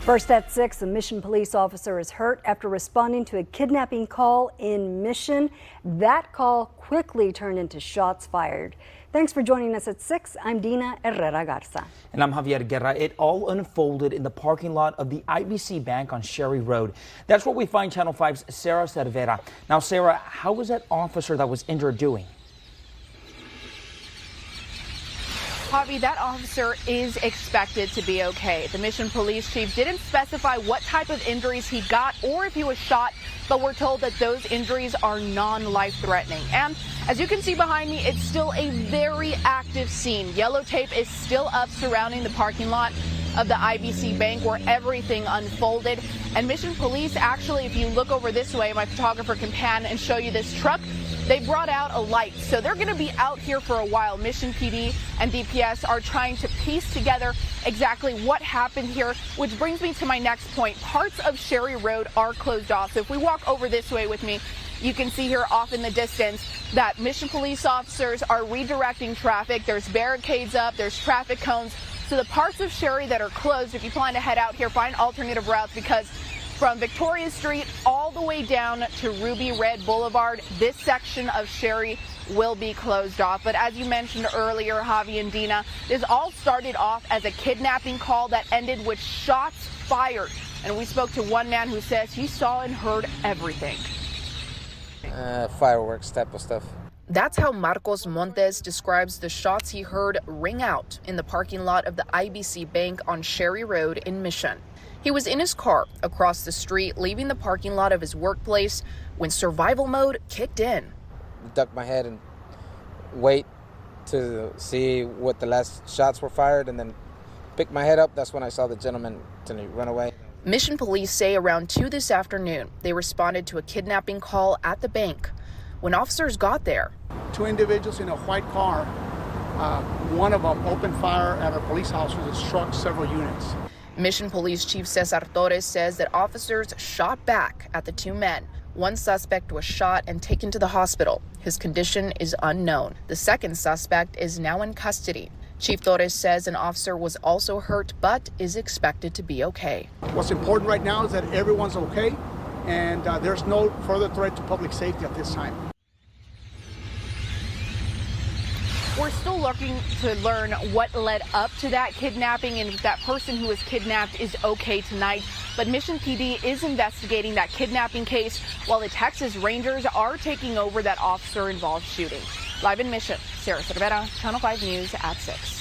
First at 6, a Mission police officer is hurt after responding to a kidnapping call in Mission. That call quickly turned into shots fired. Thanks for joining us at 6. I'm Dina Herrera Garza. And I'm Javier Guerra. It all unfolded in the parking lot of the IBC Bank on Sherry Road. That's where we find Channel 5's Sarah Cervera. Now, Sarah, how was that officer that was injured doing? Javi, that officer is expected to be okay. The Mission police chief didn't specify what type of injuries he got or if he was shot, but we're told that those injuries are non-life threatening. And as you can see behind me, it's still a very active scene. Yellow tape is still up surrounding the parking lot of the IBC Bank where everything unfolded. And Mission police, actually, if you look over this way, my photographer can pan and show you this truck. They brought out a light, so they're going to be out here for a while. Mission PD and DPS are trying to piece together exactly what happened here, which brings me to my next point. Parts of Sherry Road are closed off. So if we walk over this way with me, you can see here off in the distance that Mission police officers are redirecting traffic. There's barricades up, there's traffic cones. So the parts of Sherry that are closed, if you plan to head out here, find alternative routes, because from Victoria Street all the way down to Ruby Red Boulevard, this section of Sherry will be closed off. But as you mentioned earlier, Javi and Dina, this all started off as a kidnapping call that ended with shots fired. And we spoke to one man who says he saw and heard everything. Fireworks type of stuff. That's how Marcos Montes describes the shots he heard ring out in the parking lot of the IBC Bank on Sherry Road in Mission. He was in his car across the street, leaving the parking lot of his workplace when survival mode kicked in. Duck my head and wait to see what the last shots were fired, and then pick my head up. That's when I saw the gentleman run away. Mission police say around 2 this afternoon, they responded to a kidnapping call at the bank. When officers got there, 2 individuals in a white car, one of them opened fire at our police officers and struck several units. Mission Police Chief Cesar Torres says that officers shot back at the 2 men. One suspect was shot and taken to the hospital. His condition is unknown. The second suspect is now in custody. Chief Torres says an officer was also hurt but is expected to be okay. What's important right now is that everyone's okay, and there's no further threat to public safety at this time. We're still looking to learn what led up to that kidnapping and if that person who was kidnapped is okay tonight. But Mission PD is investigating that kidnapping case while the Texas Rangers are taking over that officer-involved shooting. Live in Mission, Sarah Cervera, Channel 5 News at 6.